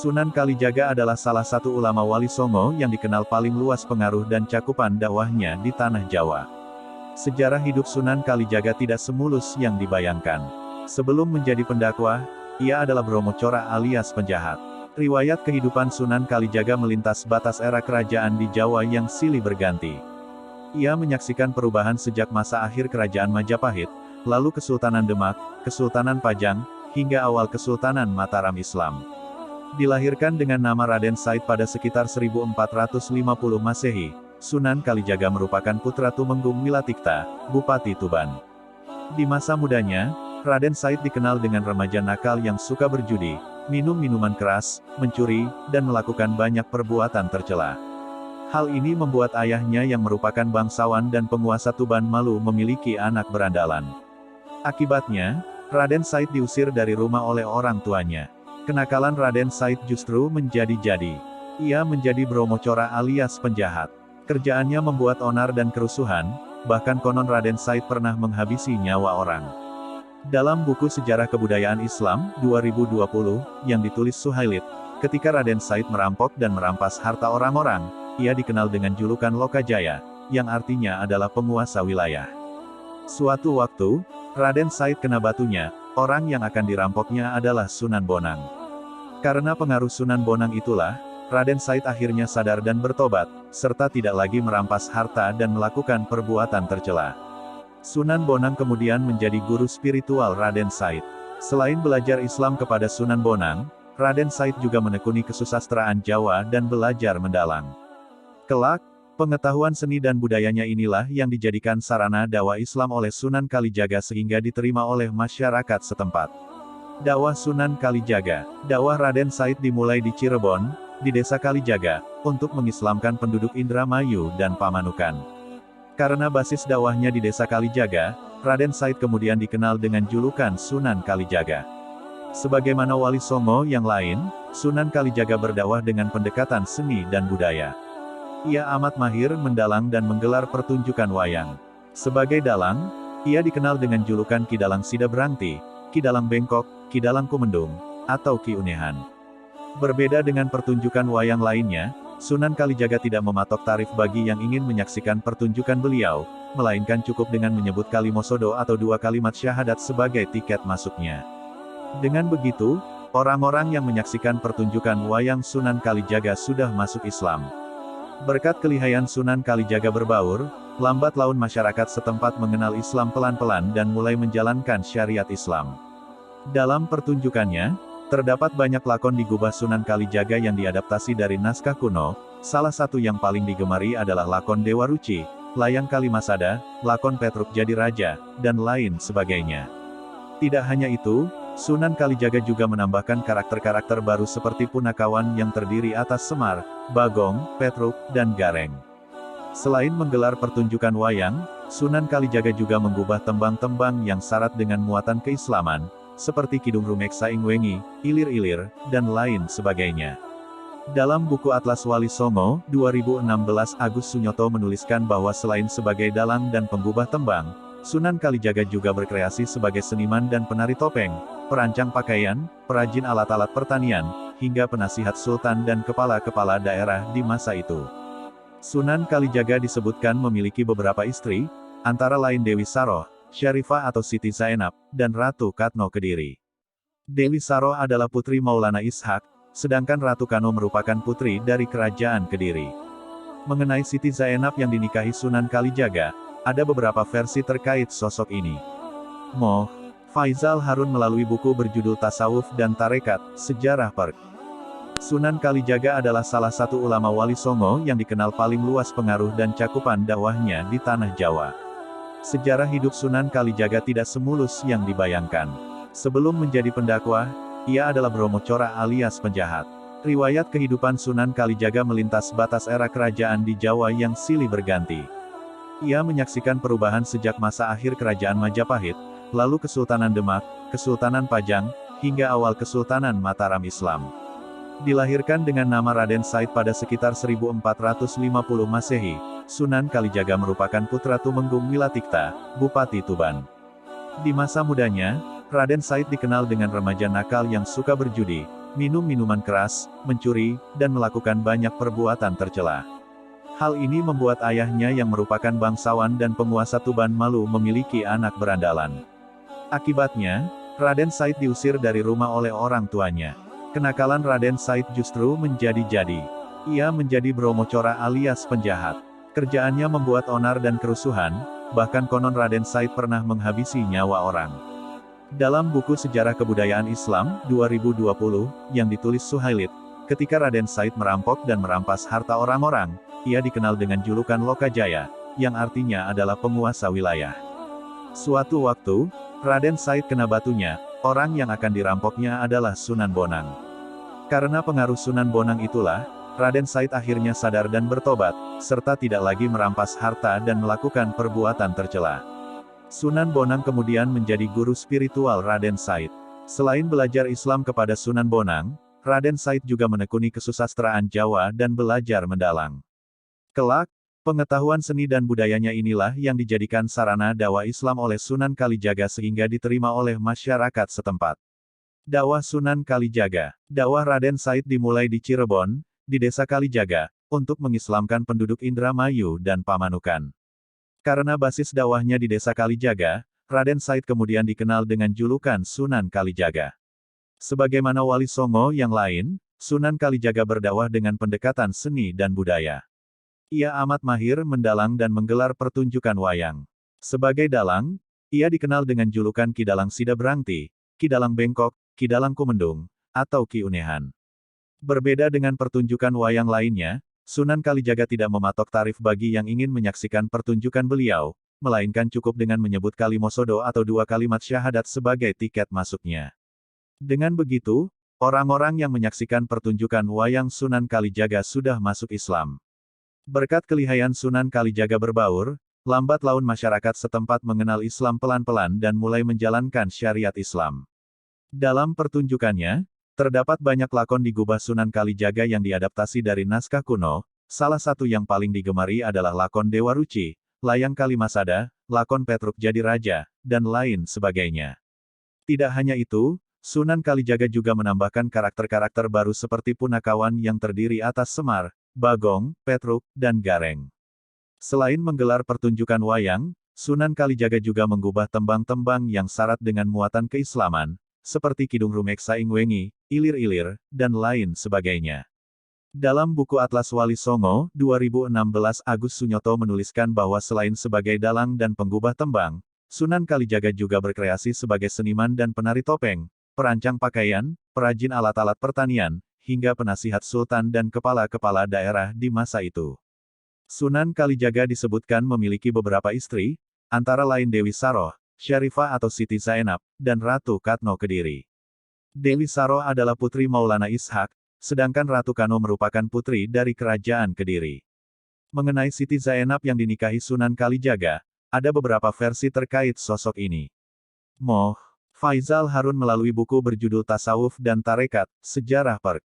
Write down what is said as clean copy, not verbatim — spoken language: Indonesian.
Sunan Kalijaga adalah salah satu ulama Wali Songo yang dikenal paling luas pengaruh dan cakupan dakwahnya di tanah Jawa. Sejarah hidup Sunan Kalijaga tidak semulus yang dibayangkan. Sebelum menjadi pendakwah, ia adalah Bromo Cora alias penjahat. Riwayat kehidupan Sunan Kalijaga melintas batas era kerajaan di Jawa yang silih berganti. Ia menyaksikan perubahan sejak masa akhir kerajaan Majapahit, lalu Kesultanan Demak, Kesultanan Pajang, hingga awal Kesultanan Mataram Islam. Dilahirkan dengan nama Raden Said pada sekitar 1450 Masehi, Sunan Kalijaga merupakan putra Tumenggung Wilatikta, Bupati Tuban. Di masa mudanya, Raden Said dikenal dengan remaja nakal yang suka berjudi, minum minuman keras, mencuri, dan melakukan banyak perbuatan tercela. Hal ini membuat ayahnya yang merupakan bangsawan dan penguasa Tuban malu memiliki anak berandalan. Akibatnya, Raden Said diusir dari rumah oleh orang tuanya. Kenakalan Raden Said justru menjadi-jadi. Ia menjadi Bromo Cora alias penjahat. Kerjaannya membuat onar dan kerusuhan, bahkan konon Raden Said pernah menghabisi nyawa orang. Dalam buku Sejarah Kebudayaan Islam, 2020, yang ditulis Suhailit, ketika Raden Said merampok dan merampas harta orang-orang, ia dikenal dengan julukan Lokajaya, yang artinya adalah penguasa wilayah. Suatu waktu, Raden Said kena batunya. Orang yang akan dirampoknya adalah Sunan Bonang. Karena pengaruh Sunan Bonang itulah, Raden Said akhirnya sadar dan bertobat, serta tidak lagi merampas harta dan melakukan perbuatan tercela. Sunan Bonang kemudian menjadi guru spiritual Raden Said. Selain belajar Islam kepada Sunan Bonang, Raden Said juga menekuni kesusastraan Jawa dan belajar mendalang. Kelak, pengetahuan seni dan budayanya inilah yang dijadikan sarana dakwah Islam oleh Sunan Kalijaga sehingga diterima oleh masyarakat setempat. Dakwah Sunan Kalijaga. Dakwah Raden Said dimulai di Cirebon, di Desa Kalijaga, untuk mengislamkan penduduk Indramayu dan Pamanukan. Karena basis dakwahnya di Desa Kalijaga, Raden Said kemudian dikenal dengan julukan Sunan Kalijaga. Sebagaimana Wali Songo yang lain, Sunan Kalijaga berdakwah dengan pendekatan seni dan budaya. Ia amat mahir mendalang dan menggelar pertunjukan wayang. Sebagai dalang, ia dikenal dengan julukan Ki Dalang Sidabrangti, Ki Dalang Bengkok, Ki Dalang Kumendung, atau Ki Unehan. Berbeda dengan pertunjukan wayang lainnya, Sunan Kalijaga tidak mematok tarif bagi yang ingin menyaksikan pertunjukan beliau, melainkan cukup dengan menyebut kalimosodo atau 2 kalimat syahadat sebagai tiket masuknya. Dengan begitu, orang-orang yang menyaksikan pertunjukan wayang Sunan Kalijaga sudah masuk Islam. Berkat kelihayan Sunan Kalijaga berbaur, lambat laun masyarakat setempat mengenal Islam pelan-pelan dan mulai menjalankan syariat Islam. Dalam pertunjukannya, terdapat banyak lakon digubah Sunan Kalijaga yang diadaptasi dari naskah kuno, salah satu yang paling digemari adalah lakon Dewa Ruci, Layang Kalimasada, lakon Petruk Jadi Raja, dan lain sebagainya. Tidak hanya itu, Sunan Kalijaga juga menambahkan karakter-karakter baru seperti Punakawan yang terdiri atas Semar, Bagong, Petruk, dan Gareng. Selain menggelar pertunjukan wayang, Sunan Kalijaga juga mengubah tembang-tembang yang syarat dengan muatan keislaman, seperti Kidung Rumeksa Ing Wengi, Ilir-Ilir, dan lain sebagainya. Dalam buku Atlas Wali Songo, 2016 Agus Sunyoto menuliskan bahwa selain sebagai dalang dan penggubah tembang, Sunan Kalijaga juga berkreasi sebagai seniman dan penari topeng, perancang pakaian, perajin alat-alat pertanian, hingga penasihat sultan dan kepala-kepala daerah di masa itu. Sunan Kalijaga disebutkan memiliki beberapa istri, antara lain Dewi Saroh, Syarifah atau Siti Zainab, dan Ratu Katno Kediri. Dewi Saroh adalah putri Maulana Ishak, sedangkan Ratu Kano merupakan putri dari Kerajaan Kediri. Mengenai Siti Zainab yang dinikahi Sunan Kalijaga, ada beberapa versi terkait sosok ini. Moh Faizal Harun melalui buku berjudul Tasawuf dan Tarekat, Sejarah Perk. Sunan Kalijaga adalah salah satu ulama Wali Songo yang dikenal paling luas pengaruh dan cakupan dakwahnya di tanah Jawa. Sejarah hidup Sunan Kalijaga tidak semulus yang dibayangkan. Sebelum menjadi pendakwah, ia adalah Bromo Cora alias penjahat. Riwayat kehidupan Sunan Kalijaga melintas batas era kerajaan di Jawa yang silih berganti. Ia menyaksikan perubahan sejak masa akhir kerajaan Majapahit, lalu Kesultanan Demak, Kesultanan Pajang, hingga awal Kesultanan Mataram Islam. Dilahirkan dengan nama Raden Said pada sekitar 1450 Masehi, Sunan Kalijaga merupakan putra Tumenggung Wilatikta, Bupati Tuban. Di masa mudanya, Raden Said dikenal dengan remaja nakal yang suka berjudi, minum minuman keras, mencuri, dan melakukan banyak perbuatan tercela. Hal ini membuat ayahnya yang merupakan bangsawan dan penguasa Tuban malu memiliki anak berandalan. Akibatnya, Raden Said diusir dari rumah oleh orang tuanya. Kenakalan Raden Said justru menjadi-jadi. Ia menjadi bromocora alias penjahat. Kerjaannya membuat onar dan kerusuhan, bahkan konon Raden Said pernah menghabisi nyawa orang. Dalam buku Sejarah Kebudayaan Islam, 2020, yang ditulis Suhailid, ketika Raden Said merampok dan merampas harta orang-orang, ia dikenal dengan julukan Lokajaya, yang artinya adalah penguasa wilayah. Suatu waktu, Raden Said kena batunya, orang yang akan dirampoknya adalah Sunan Bonang. Karena pengaruh Sunan Bonang itulah, Raden Said akhirnya sadar dan bertobat, serta tidak lagi merampas harta dan melakukan perbuatan tercela. Sunan Bonang kemudian menjadi guru spiritual Raden Said. Selain belajar Islam kepada Sunan Bonang, Raden Said juga menekuni kesusastraan Jawa dan belajar mendalang. Kelak, pengetahuan seni dan budayanya inilah yang dijadikan sarana dakwah Islam oleh Sunan Kalijaga sehingga diterima oleh masyarakat setempat. Dakwah Sunan Kalijaga. Dakwah Raden Said dimulai di Cirebon, di Desa Kalijaga, untuk mengislamkan penduduk Indramayu dan Pamanukan. Karena basis dakwahnya di Desa Kalijaga, Raden Said kemudian dikenal dengan julukan Sunan Kalijaga. Sebagaimana Wali Songo yang lain, Sunan Kalijaga berdakwah dengan pendekatan seni dan budaya. Ia amat mahir mendalang dan menggelar pertunjukan wayang. Sebagai dalang, ia dikenal dengan julukan Ki Dalang Sida Brangti, Ki Dalang Bengkok, Ki Dalang Kumendung, atau Ki Unehan. Berbeda dengan pertunjukan wayang lainnya, Sunan Kalijaga tidak mematok tarif bagi yang ingin menyaksikan pertunjukan beliau, melainkan cukup dengan menyebut kalimosodo atau 2 kalimat syahadat sebagai tiket masuknya. Dengan begitu, orang-orang yang menyaksikan pertunjukan wayang Sunan Kalijaga sudah masuk Islam. Berkat kelihayan Sunan Kalijaga berbaur, lambat laun masyarakat setempat mengenal Islam pelan-pelan dan mulai menjalankan syariat Islam. Dalam pertunjukannya, terdapat banyak lakon di gubah Sunan Kalijaga yang diadaptasi dari naskah kuno, salah satu yang paling digemari adalah lakon Dewa Ruci, Layang Kalimasada, lakon Petruk Jadi Raja, dan lain sebagainya. Tidak hanya itu, Sunan Kalijaga juga menambahkan karakter-karakter baru seperti Punakawan yang terdiri atas Semar, Bagong, Petruk, dan Gareng. Selain menggelar pertunjukan wayang, Sunan Kalijaga juga mengubah tembang-tembang yang syarat dengan muatan keislaman, seperti Kidung Rumeksa Ing Wengi, Ilir-Ilir, dan lain sebagainya. Dalam buku Atlas Wali Songo, 2016 Agus Sunyoto menuliskan bahwa selain sebagai dalang dan penggubah tembang, Sunan Kalijaga juga berkreasi sebagai seniman dan penari topeng, perancang pakaian, perajin alat-alat pertanian, hingga penasihat sultan dan kepala-kepala daerah di masa itu. Sunan Kalijaga disebutkan memiliki beberapa istri, antara lain Dewi Saroh, Syarifah atau Siti Zainab, dan Ratu Katno Kediri. Dewi Saroh adalah putri Maulana Ishak, sedangkan Ratu Kano merupakan putri dari Kerajaan Kediri. Mengenai Siti Zainab yang dinikahi Sunan Kalijaga, ada beberapa versi terkait sosok ini. Moh Faizal Harun melalui buku berjudul Tasawuf dan Tarekat, Sejarah Perk.